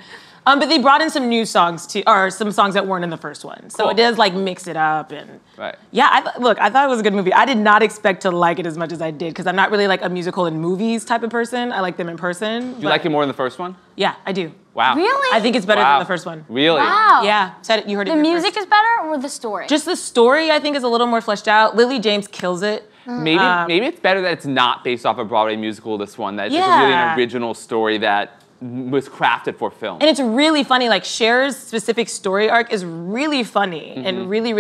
But they brought in some new songs too, or some songs that weren't in the first one. So Cool. it does like mix it up and. Right. Yeah, I thought it was a good movie. I did not expect to like it as much as I did because I'm not really like a musical in movies type of person. I like them in person. Do you like it more than the first one? Yeah, I do. Wow. Really? I think it's better than the first one. Really? Wow. Yeah, said it. You heard it. The music is better or the story? Just the story, I think, is a little more fleshed out. Lily James kills it. Maybe it's better that it's not based off a Broadway musical. This one, that it's just really an original story that was crafted for film. And it's really funny. Like Cher's specific story arc is really funny and really,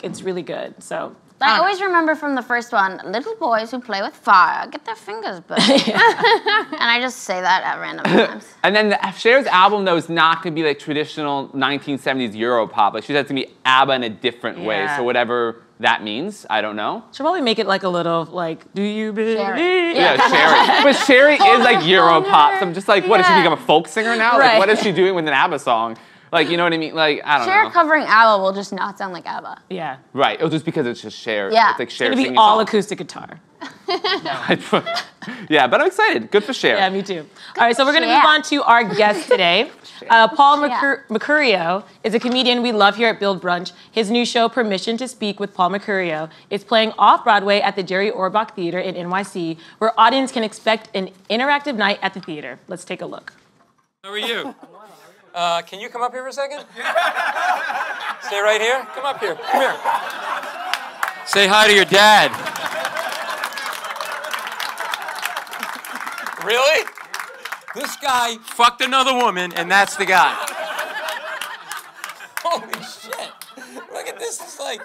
it's really good. So. I always remember from the first one, little boys who play with fire get their fingers burned. And I just say that at random times. And then Cher's album, though, is not going to be like traditional 1970s Europop. Like she said, it's going to be ABBA in a different way. So whatever that means, I don't know. She'll probably make it like a little like, do you believe? Yeah, Sherry. But Sherry is like Europop. So I'm just like, what, does she become a folk singer now? Like, what is she doing with an ABBA song? Like, you know what I mean? Like, I don't know. Cher covering ABBA will just not sound like ABBA. Yeah. Right. Oh, just because it's just Cher. Yeah. It's like Cher It's gonna be singing all songs. acoustic guitar. Yeah, but I'm excited. Good for Cher. Yeah, me too. All right, so we're gonna move on to our guest today. Paul Mecurio is a comedian we love here at Build Brunch. His new show, Permission to Speak with Paul Mecurio, is playing off-Broadway at the Jerry Orbach Theater in NYC, where audience can expect an interactive night at the theater. Let's take a look. How are you? Can you come up here for a second? Stay right here. Come up here. Come here. Say hi to your dad. Really? This guy fucked another woman, and that's the guy. Holy shit. Look at this. It's like,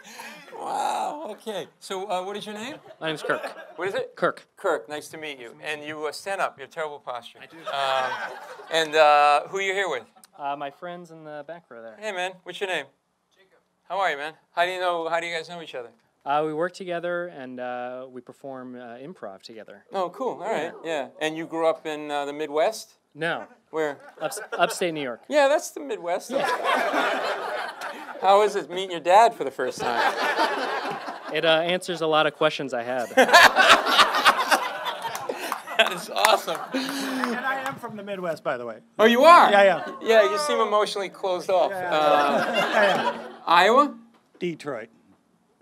wow. Okay. So what is your name? My name's Kirk. What is it? Kirk. Kirk, nice to meet you. And you stand up. You have terrible posture. I do. And who are you here with? My friend's in the back row there. Hey, man. What's your name? Jacob. How are you, man? How do you guys know each other? We work together and we perform improv together. Oh, cool. All right. Yeah. And you grew up in the Midwest? No. Where? Upstate New York. Yeah, that's the Midwest. How is it meeting your dad for the first time? It answers a lot of questions I had. That is awesome. And I am from the Midwest, by the way. Oh, you are? Yeah. Yeah, you seem emotionally closed off. Iowa? Detroit.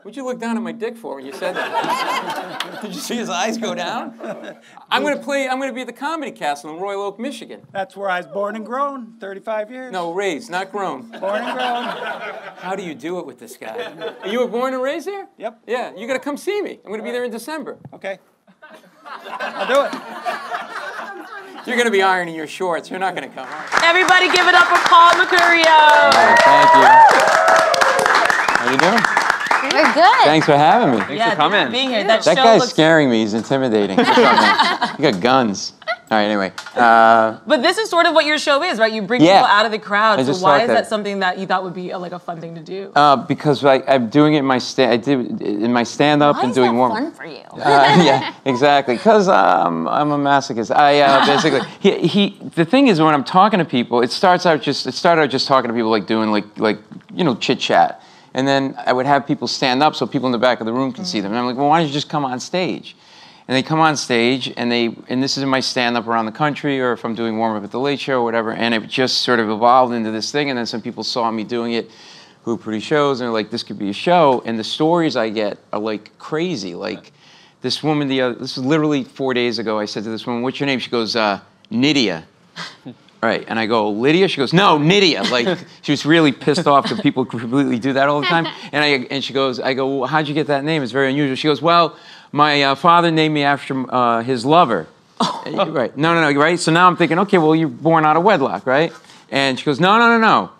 What'd you look down at my dick for when you said that? Did you see his eyes go down? I'm gonna be at the Comedy Castle in Royal Oak, Michigan. That's where I was born and grown, 35 years. No, raised, not grown. Born and grown. How do you do it with this guy? You were born and raised there? Yep. Yeah, you gotta come see me. I'm gonna be there in December. Okay. I'll do it. You're gonna be ironing your shorts. You're not gonna come. Everybody give it up for Paul Mecurio. Thank you. How you doing? We're good. Thanks for having me. Thanks for coming. Being here. That That show guy's looks... scaring me. He's intimidating. You got guns. All right, anyway. But this is sort of what your show is, right? You bring people out of the crowd. I So just why thought is that- that something that you thought would be like a fun thing to do? Because I'm doing it in my stand-up and doing Why warm. is that fun for you? Yeah, exactly. Because I'm a masochist. Basically, the thing is, when I'm talking to people, it started out just talking to people, like doing like chit chat, and then I would have people stand up so people in the back of the room can see them. And I'm like, well, why don't you just come on stage? And they come on stage, and this is in my stand-up around the country, or if I'm doing warm-up at the Late Show or whatever, and it just sort of evolved into this thing, and then some people saw me doing it who produce shows, and they're like, this could be a show, and the stories I get are like crazy. Like this woman, this was literally 4 days ago, I said to this woman, what's your name? She goes, Nydia. Right, and I go, Lydia? She goes, no, Nydia. Like, she was really pissed off that people completely do that all the time. And she goes, I go, well, how'd you get that name? It's very unusual. She goes, well, my father named me after his lover. Right, no, right? So now I'm thinking, okay, well, you're born out of wedlock, right? And she goes, no.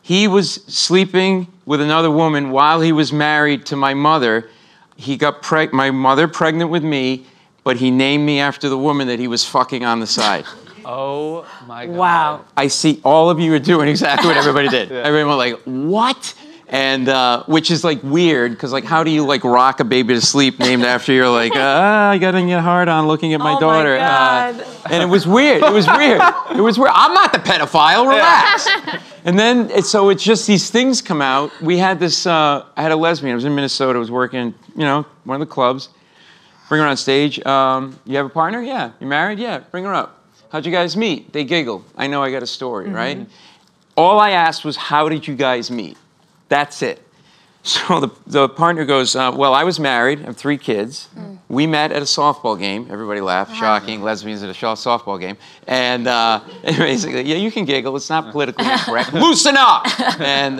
He was sleeping with another woman while he was married to my mother. He got my mother pregnant with me, but he named me after the woman that he was fucking on the side. Oh my God. Wow. I see all of you are doing exactly what everybody did. Everyone was like, what? And which is like weird, because like how do you like rock a baby to sleep named after you're like, I got to get hard on looking at my daughter. My God. And it was weird. It was weird. It was weird. I'm not the pedophile. Relax. And then so it's just these things come out. We had this. I had a lesbian. I was in Minnesota. I was working, one of the clubs. Bring her on stage. You have a partner? Yeah. You married? Yeah. Bring her up. How'd you guys meet? They giggle. I know I got a story, right? All I asked was, how did you guys meet? That's it. So the partner goes, well, I was married. I have 3 kids. We met at a softball game. Everybody laughed. Shocking. Lesbians at a softball game. And basically, yeah, you can giggle. It's not politically incorrect. Loosen up! And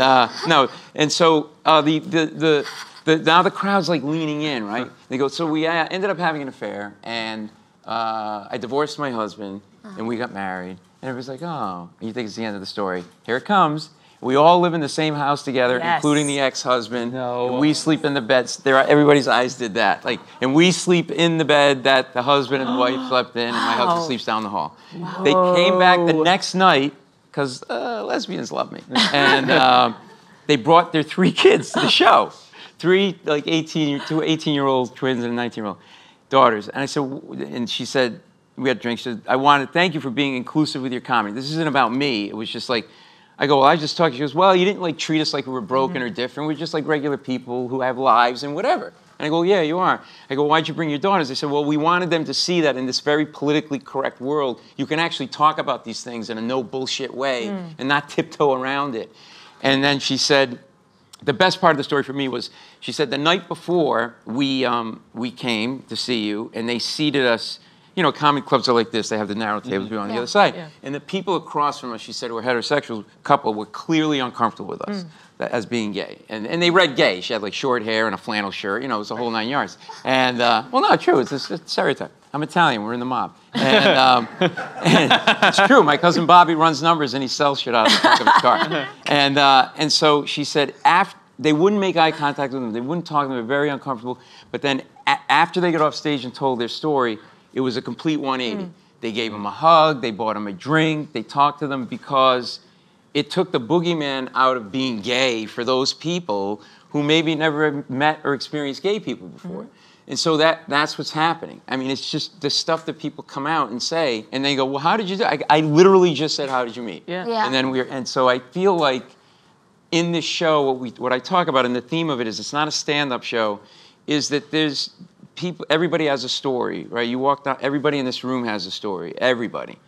no. And so now the crowd's like leaning in, right? They go, so we ended up having an affair. And I divorced my husband. And we got married. And everybody's like, oh. And you think it's the end of the story. Here it comes. We all live in the same house together, including the ex-husband. No. And we sleep in the beds. Everybody's eyes did that. And we sleep in the bed that the husband and wife slept in, and my husband sleeps down the hall. Wow. They came back the next night, because lesbians love me. And they brought their 3 kids to the show. 3 like 18-year-old twins and a 19-year-old daughters. And I said, and she said, we had drinks. She said, I want to thank you for being inclusive with your comedy. This isn't about me. It was just like, I go, well, I just talked. She goes, well, you didn't like treat us like we were broken or different. We're just like regular people who have lives and whatever. And I go, yeah, you are. I go, why'd you bring your daughters? They said, well, we wanted them to see that in this very politically correct world, you can actually talk about these things in a no bullshit way and not tiptoe around it. And then she said, the best part of the story for me was, she said, the night before we came to see you, and they seated us. Comedy clubs are like this. They have the narrow tables. We're on the other side. Yeah. And the people across from us, she said, who were a heterosexual couple, were clearly uncomfortable with us as being gay. And they read gay. She had like short hair and a flannel shirt. It was the whole 9 yards. And, well, no, true. It's a stereotype. I'm Italian. We're in the mob. And it's true. My cousin Bobby runs numbers, and he sells shit out of the back of his car. And so she said, they wouldn't make eye contact with them. They wouldn't talk to them. They were very uncomfortable. But then after they got off stage and told their story, it was a complete 180. They gave them a hug, they bought them a drink, they talked to them, because it took the boogeyman out of being gay for those people who maybe never met or experienced gay people before. And so that's what's happening. I mean, it's just the stuff that people come out and say, and they go, well, how did you do it? I literally just said, how did you meet? Yeah. And then and so I feel like in this show, what I talk about, and the theme of it is, it's not a stand-up show, is that there's everybody has a story, right? You walk down, everybody in this room has a story, everybody.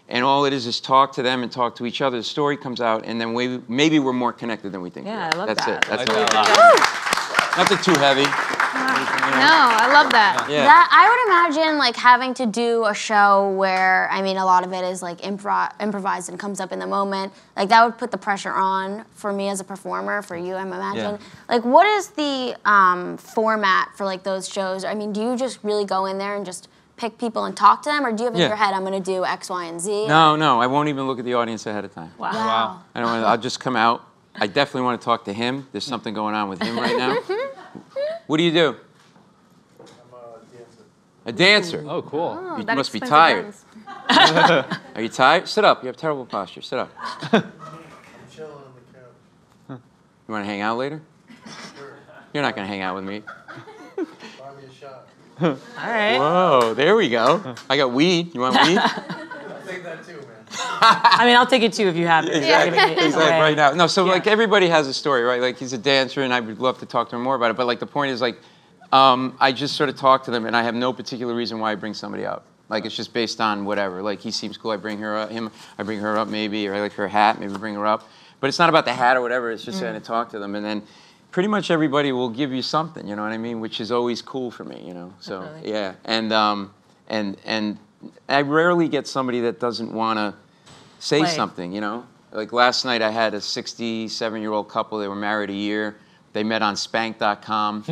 And all it is talk to them and talk to each other. The story comes out, and then maybe we're more connected than we think. Yeah, I love That's that. It. That's it. Nothing too heavy. No, I love that. Yeah. I would imagine like having to do a show where, I mean, a lot of it is like improvised and comes up in the moment. Like that would put the pressure on for me as a performer, for you, I'm imagining. Yeah. Like what is the format for like those shows? I mean, do you just really go in there and just pick people and talk to them, or do you have in your head, I'm going to do X, Y, and Z? No, I won't even look at the audience ahead of time. Wow. I'll just come out. I definitely want to talk to him. There's something going on with him right now. What do you do? A dancer. Oh, cool. Oh, you must be tired. Are you tired? Sit up. You have terrible posture. Sit up. I'm chilling on the couch. You want to hang out later? Sure. You're not going to hang out with me. Buy me a shot. All right. Whoa, there we go. I got weed. You want weed? I'll take that too, man. I mean, I'll take it too if you have it. Exactly right now. No, so like everybody has a story, right? Like he's a dancer, and I would love to talk to him more about it. But like the point is like, I just sort of talk to them, and I have no particular reason why I bring somebody up. Like it's just based on whatever. Like he seems cool, I bring her up. I bring her up maybe, or I like her hat, maybe bring her up. But it's not about the hat or whatever. It's just going to talk to them, and then pretty much everybody will give you something. You know what I mean? Which is always cool for me. You know. So yeah, and I rarely get somebody that doesn't want to say something. You know. Like last night, I had a 67-year-old couple. They were married a year. They met on Spank.com.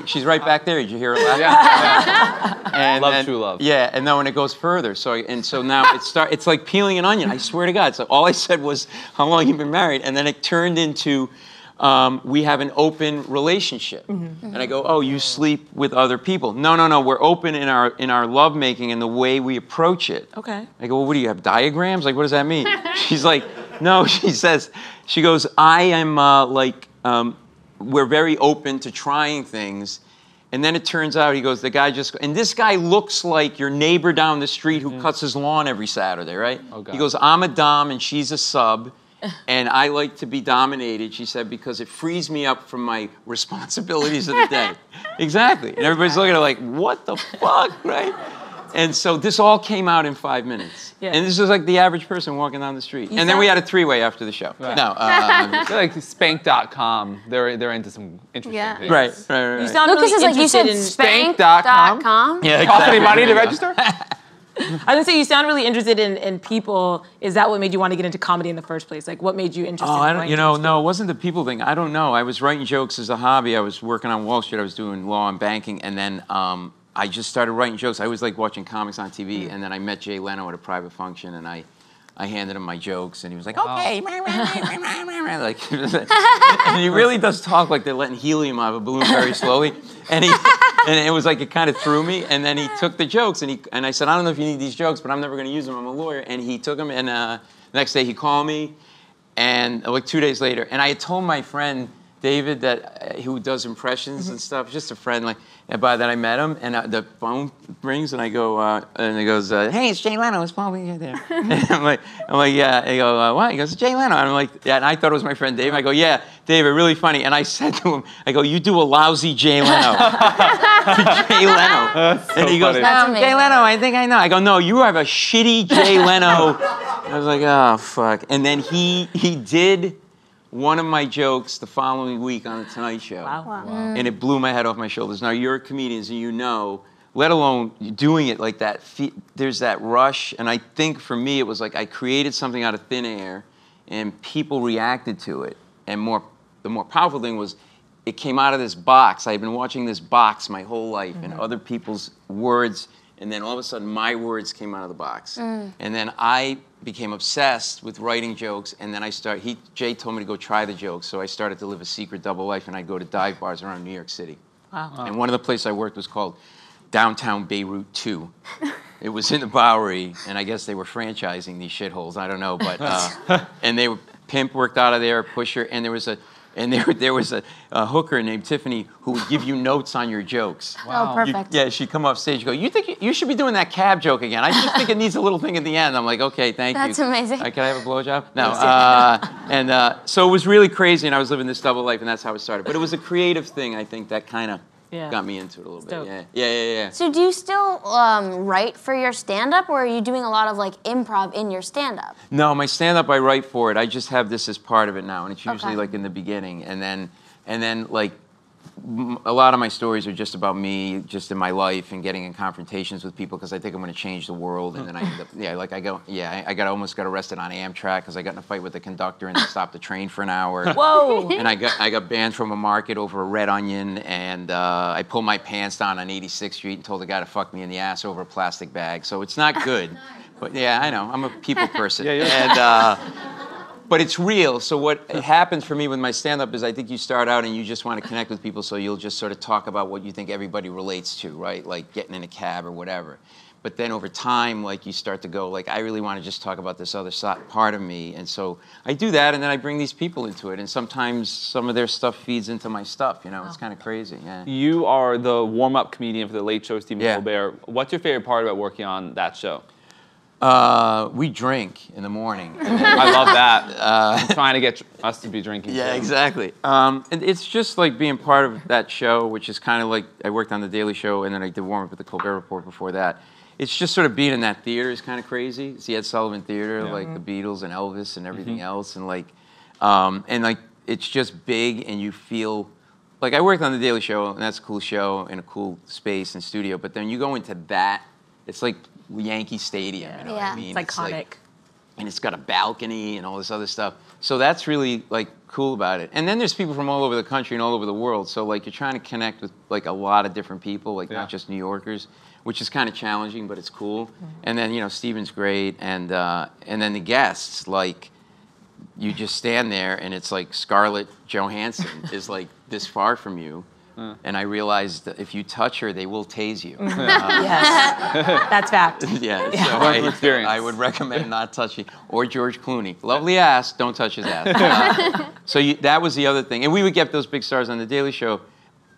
She's right back there. Did you hear her laugh? Yeah. And love, true love. Yeah, and then when it goes further, so now it's like peeling an onion. I swear to God. So all I said was, "How long you been married?" And then it turned into, "We have an open relationship." And I go, "Oh, you sleep with other people?" No. We're open in our lovemaking and the way we approach it. Okay. I go, "Well, what do you have, diagrams? Like, what does that mean?" She's like, "No." She says, she goes, I am we're very open to trying things. And then it turns out, he goes, the guy just, and this guy looks like your neighbor down the street who cuts his lawn every Saturday, right? Oh, God. He goes, I'm a dom and she's a sub. And I like to be dominated, she said, because it frees me up from my responsibilities of the day. Exactly. And everybody's looking at her like, what the fuck, right? And so this all came out in 5 minutes. Yeah. And this was like the average person walking down the street. And then we had a three-way after the show. Right. No, They're like Spank.com. They're into some interesting things. Right. You sound Lucas really is like, you interested said in spank.com? Yeah, Cost any money to register? I was gonna say you sound really interested in people. Is that what made you want to get into comedy in the first place? Like, what made you interested? Oh, in I don't. You know, no, it wasn't the people thing. I don't know. I was writing jokes as a hobby. I was working on Wall Street. I was doing law and banking, and then I just started writing jokes. I always liked watching comics on TV, and then I met Jay Leno at a private function, and I handed him my jokes, and he was like, okay, like, and he really does talk like they're letting helium out of a balloon very slowly, and it was like, it kind of threw me, and then he took the jokes, and I said, I don't know if you need these jokes, but I'm never going to use them, I'm a lawyer, and he took them, and the next day he called me, and like 2 days later, and I had told my friend David, that who does impressions and stuff, just a friend, like, and by that I met him, and the phone rings, and I go, and he goes, hey, it's Jay Leno, it's Paul Mecurio there. And I'm like, yeah. He goes, what? He goes, Jay Leno. And I'm like, yeah, and I thought it was my friend Dave. I go, yeah, David, really funny. And I said to him, I go, you do a lousy Jay Leno. Jay Leno. And he goes, no, Jay Leno, I think I know. I go, no, you have a shitty Jay Leno. I was like, oh, fuck. And then he did one of my jokes the following week on The Tonight Show. Wow. And it blew my head off my shoulders. Now, you're comedians and you know, let alone doing it like that, there's that rush. And I think for me, it was like I created something out of thin air and people reacted to it. And the more powerful thing was it came out of this box. I've been watching this box my whole life and other people's words. And then all of a sudden, my words came out of the box. And then I became obsessed with writing jokes. And then Jay told me to go try the jokes. So I started to live a secret double life. And I'd go to dive bars around New York City. Wow. And one of the places I worked was called Downtown Beirut 2. It was in the Bowery. And I guess they were franchising these shitholes. I don't know. But and they were, Pimp worked out of there, Pusher. And there was a hooker named Tiffany who would give you notes on your jokes. Wow. Oh, perfect. Yeah, she'd come off stage and go, you think you should be doing that cab joke again? I just think it needs a little thing at the end. I'm like, okay, thank you. That's amazing. Can I have a blowjob? No. So it was really crazy, and I was living this double life, and that's how it started. But it was a creative thing, I think, that kind of got me into it a little bit. Yeah. So do you still write for your stand-up, or are you doing a lot of like improv in your stand-up? No, my stand-up, I write for it. I just have this as part of it now, and it's usually like in the beginning, and then like a lot of my stories are just about me, just in my life, and getting in confrontations with people because I think I'm going to change the world, and then I end up, I almost got arrested on Amtrak because I got in a fight with the conductor and stopped the train for an hour. Whoa! And I got banned from a market over a red onion, and I pulled my pants down on 86th Street and told the guy to fuck me in the ass over a plastic bag. So it's not good. But yeah, I know. I'm a people person. But it's real. So what happens for me with my stand-up is I think you start out and you just want to connect with people, so you'll just sort of talk about what you think everybody relates to, right? Like getting in a cab or whatever. But then over time, like you start to go, like, I really want to just talk about this other part of me. And so I do that, and then I bring these people into it. And sometimes some of their stuff feeds into my stuff, you know? It's kind of crazy, yeah. You are the warm-up comedian for The Late Show, Stephen Colbert. What's your favorite part about working on that show? We drink in the morning. I love that. I'm trying to get us to be drinking. Yeah, too. exactly. And it's just like being part of that show, which is kind of like, I worked on The Daily Show, and then I did warm-up at the Colbert Report before that. It's just sort of being in that theater is kind of crazy. It's the Ed Sullivan Theater, like the Beatles and Elvis and everything else, and like it's just big, and you feel like I worked on The Daily Show, and that's a cool show in a cool space and studio. But then you go into that, it's like Yankee Stadium, you know what I mean? It's iconic. And it's got a balcony and all this other stuff. So that's really like cool about it. And then there's people from all over the country and all over the world. So like you're trying to connect with like a lot of different people, like not just New Yorkers, which is kind of challenging, but it's cool. And then, you know, Stephen's great. And then the guests, like you just stand there and it's like Scarlett Johansson is like this far from you. And I realized that if you touch her, they will tase you. Yes, that's fact. Yeah, Yeah. so I would recommend not touching. Or George Clooney. Lovely ass, don't touch his ass. That was the other thing. And we would get those big stars on The Daily Show.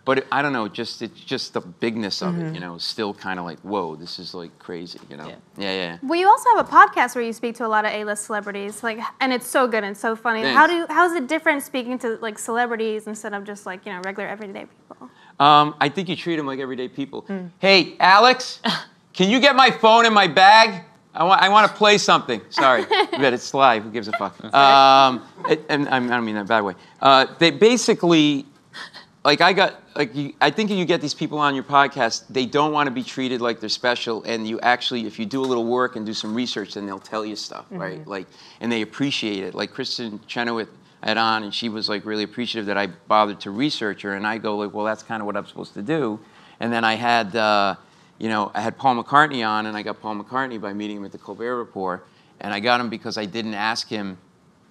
But I don't know, it's just the bigness of it, you know, still kind of like, whoa, this is like crazy, you know? Yeah. Well, you also have a podcast where you speak to a lot of A-list celebrities, like, and it's so good and so funny. Thanks. How is it different speaking to like celebrities instead of just like, you know, regular everyday people? I think you treat them like everyday people. Hey, Alex, can you get my phone in my bag? I want to play something. Sorry, but it's live. Who gives a fuck? And I don't mean that in a bad way. They basically, like I think if you get these people on your podcast, they don't want to be treated like they're special, and you actually, if you do a little work and do some research, then they'll tell you stuff, right? Like, and they appreciate it. Like Kristen Chenoweth I had on, and she was like really appreciative that I bothered to research her, and I go like, well, that's kind of what I'm supposed to do. And then I had, you know, I had Paul McCartney on, and I got Paul McCartney by meeting him at the Colbert Report, and I got him because I didn't ask him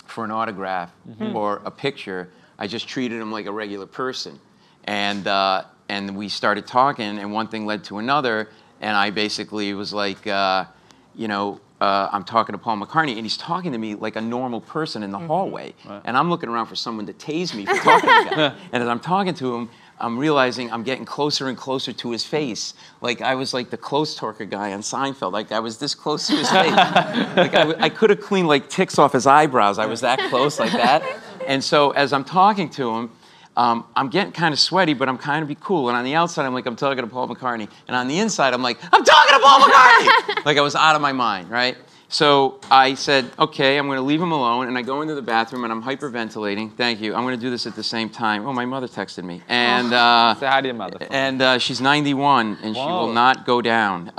for an autograph or a picture. I just treated him like a regular person. And we started talking, and one thing led to another, and I basically was like, you know, I'm talking to Paul McCartney, and he's talking to me like a normal person in the hallway. And I'm looking around for someone to tase me for talking to the guy. And as I'm talking to him, I'm realizing I'm getting closer and closer to his face. Like I was like the close talker guy on Seinfeld. Like I was this close to his face. Like I could have cleaned like ticks off his eyebrows. I was that close like that. And so as I'm talking to him, I'm getting kind of sweaty, but I'm kind of be cool. And on the outside, I'm like, I'm talking to Paul McCartney. And on the inside, I'm like, I'm talking to Paul McCartney! Like I was out of my mind, right? So I said, okay, I'm going to leave him alone. And I go into the bathroom, and I'm hyperventilating. Thank you. I'm going to do this at the same time. Oh, my mother texted me. And say hi to your mother. And she's 91, and she will not go down. No,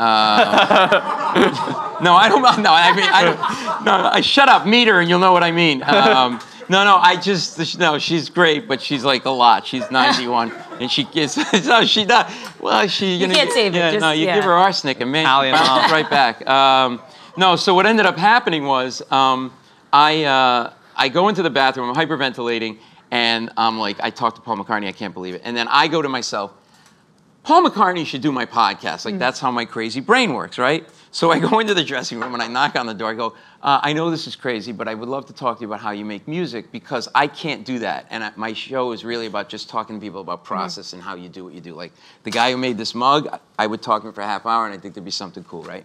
I don't. No, I mean, I don't. No, shut up. Meet her, and you'll know what I mean. No, no, she's great, but she's like a lot. She's 91, and she gets, no, she not, well, she, you can't save it. Yeah, just, no, you give her arsenic, and man, Allie and bounces right back. No, so what ended up happening was, I go into the bathroom, I'm hyperventilating, and I'm like, I talk to Paul McCartney, I can't believe it. And then I go to myself, Paul McCartney should do my podcast. Like, that's how my crazy brain works, right? So I go into the dressing room and I knock on the door. I go, I know this is crazy, but I would love to talk to you about how you make music because I can't do that. And my show is really about just talking to people about process and how you do what you do. Like, the guy who made this mug, I would talk to him for a half hour and I think there'd be something cool, right?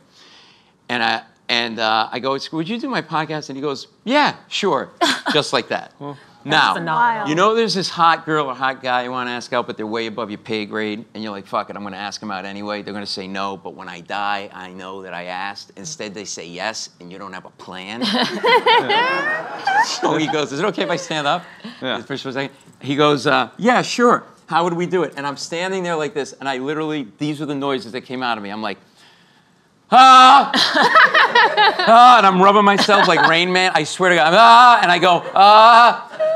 And I go, would you do my podcast? And he goes, yeah, sure. Just like that. Now, you know there's this hot girl or hot guy you want to ask out, but they're way above your pay grade, and you're like, fuck it, I'm going to ask them out anyway. They're going to say no, but when I die, I know that I asked. Instead, they say yes, and you don't have a plan. So he goes, is it okay if I stand up? Yeah. For a second. He goes, yeah, sure. How would we do it? And I'm standing there like this, and I literally, these were the noises that came out of me. I'm like, and I'm rubbing myself like Rain Man. I swear to God, and I go,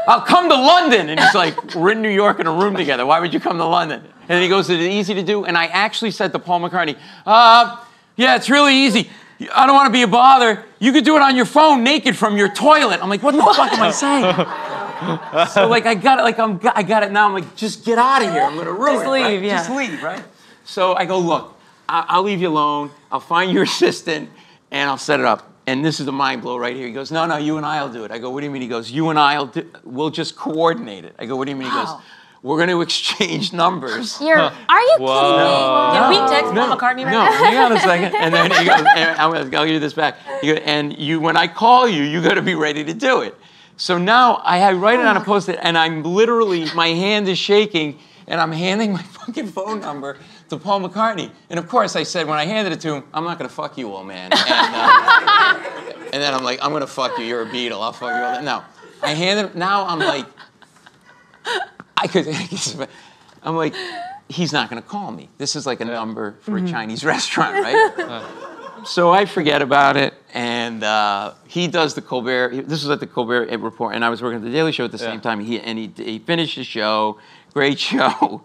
I'll come to London. And he's like, we're in New York in a room together. Why would you come to London? And then he goes, is it easy to do? And I actually said to Paul McCartney, yeah, it's really easy. I don't want to be a bother. You could do it on your phone naked from your toilet. I'm like, what the fuck am I saying? So like, I got it, like I got it now. I'm like, just get out of here. I'm going to ruin it. Just leave, right? Yeah. Just leave, right? So I go, look, I'll leave you alone. I'll find your assistant, and I'll set it up. And this is the mind blow right here. He goes, no, you and I'll do it. I go, what do you mean? He goes, you and we'll just coordinate it. I go, what do you mean? He goes, we're going to exchange numbers. Are you kidding me? Can we text Paul McCartney right now? No, hang on a second. And then he goes, I'll give you this back. He goes, and when I call you, you got to be ready to do it. So now I write it on a Post-it, and I'm literally, my hand is shaking, and I'm handing my fucking phone number to Paul McCartney. And of course I said, when I handed it to him, I'm not going to fuck you, old man. And then I'm like, I'm going to fuck you. You're a Beatle. I'll fuck you all that. No. I handed him, now I'm like, I'm like, he's not going to call me. This is like a number for a Chinese restaurant, right? So I forget about it, and he does the Colbert. This was at the Colbert Report, and I was working at the Daily Show at the same time. He finished the show, great show,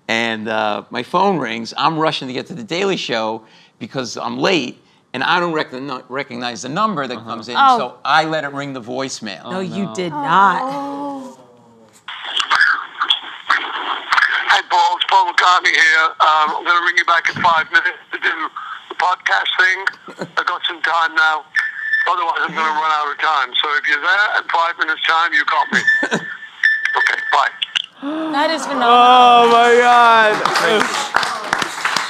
and my phone rings. I'm rushing to get to the Daily Show because I'm late, and I don't recognize the number that comes in, so I let it ring the voicemail. No, you did not. Hey, Paul, it's Paul McCartney here. I'm going to ring you back in 5 minutes to do the podcast thing. I've got some time now. Otherwise, I'm going to run out of time. So if you're there in 5 minutes' time, you got me. Okay, bye. That is phenomenal. Oh my God.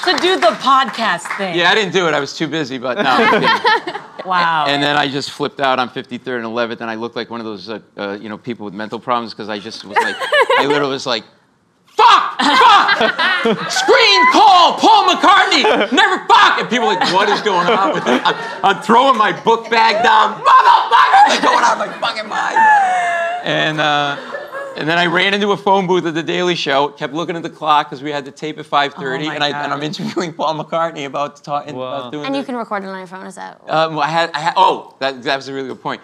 To do the podcast thing. Yeah, I didn't do it. I was too busy, but no. I'm kidding. Wow. And then I just flipped out on 53rd and 11th, and I looked like one of those, people with mental problems because I just was like, I literally was like, fuck! Screen call, Paul McCartney, never fuck! And people are like, what is going on with that? I'm throwing my book bag down, motherfucker! What's going on in my fucking mind? And then I ran into a phone booth at the Daily Show, kept looking at the clock because we had to tape at 5:30, and I'm interviewing Paul McCartney about doing And you can record it on your phone, is that? that was a really good point.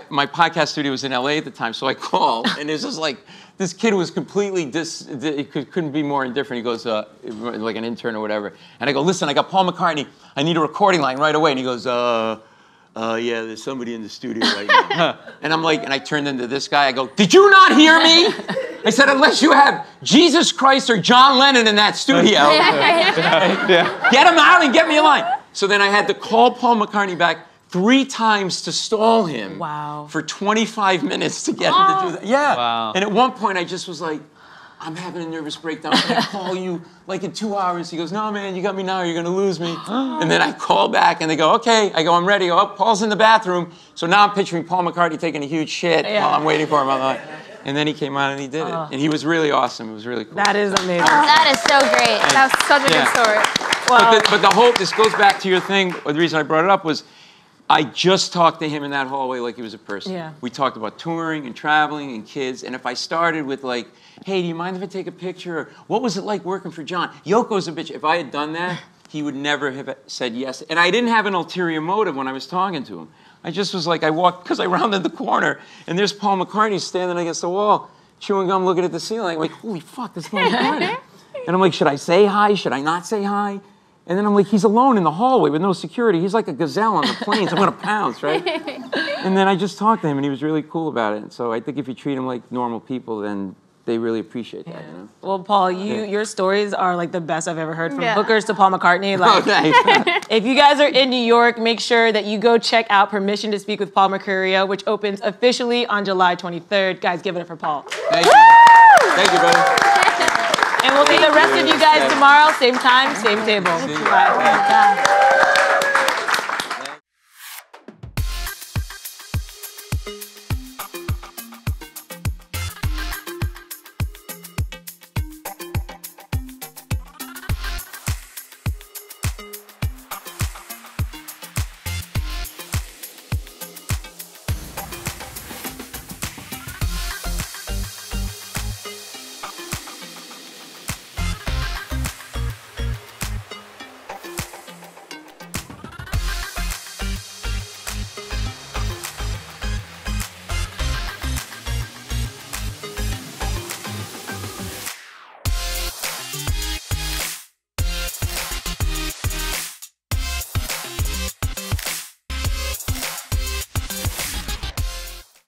My podcast studio was in LA at the time, so I called, and it's just like, this kid was completely couldn't be more indifferent. He goes, like an intern or whatever. And I go, listen, I got Paul McCartney. I need a recording line right away. And he goes, yeah, there's somebody in the studio right now. And I'm like, and I turned into this guy. I go, did you not hear me? I said, unless you have Jesus Christ or John Lennon in that studio, get him out and get me a line. So then I had to call Paul McCartney back 3 times to stall him for 25 minutes to get him to do that. Yeah. Wow. And at one point, I just was like, I'm having a nervous breakdown. Can I call you like in 2 hours? He goes, no, man, you got me now. You're going to lose me. And then I call back, and they go, okay. I go, I'm ready. Oh, Paul's in the bathroom. So now I'm picturing Paul McCartney taking a huge shit while I'm waiting for him. I'm like, and then he came out and he did it. And he was really awesome. It was really cool. That is amazing. That is so great. That was such a good story. Wow. But the whole, this goes back to your thing. The reason I brought it up was I just talked to him in that hallway like he was a person. Yeah. We talked about touring and traveling and kids. And if I started with like, hey, do you mind if I take a picture? Or what was it like working for John? Yoko's a bitch. If I had done that, he would never have said yes. And I didn't have an ulterior motive when I was talking to him. I just was like, I walked, because I rounded the corner, and there's Paul McCartney standing against the wall, chewing gum, looking at the ceiling. I'm like, holy fuck, that's Paul McCartney. And I'm like, should I say hi? Should I not say hi? And then I'm like, he's alone in the hallway with no security. He's like a gazelle on the plains. I'm going to pounce, right? And then I just talked to him, and he was really cool about it. And so I think if you treat them like normal people, then they really appreciate that. You know? Well, Paul, your stories are like the best I've ever heard, from hookers to Paul McCartney. Like, nice. If you guys are in New York, make sure that you go check out Permission to Speak with Paul Mecurio, which opens officially on July 23rd. Guys, give it up for Paul. Thank you. Thank you, brother. And we'll see the rest of you guys tomorrow, same time, same table. Bye.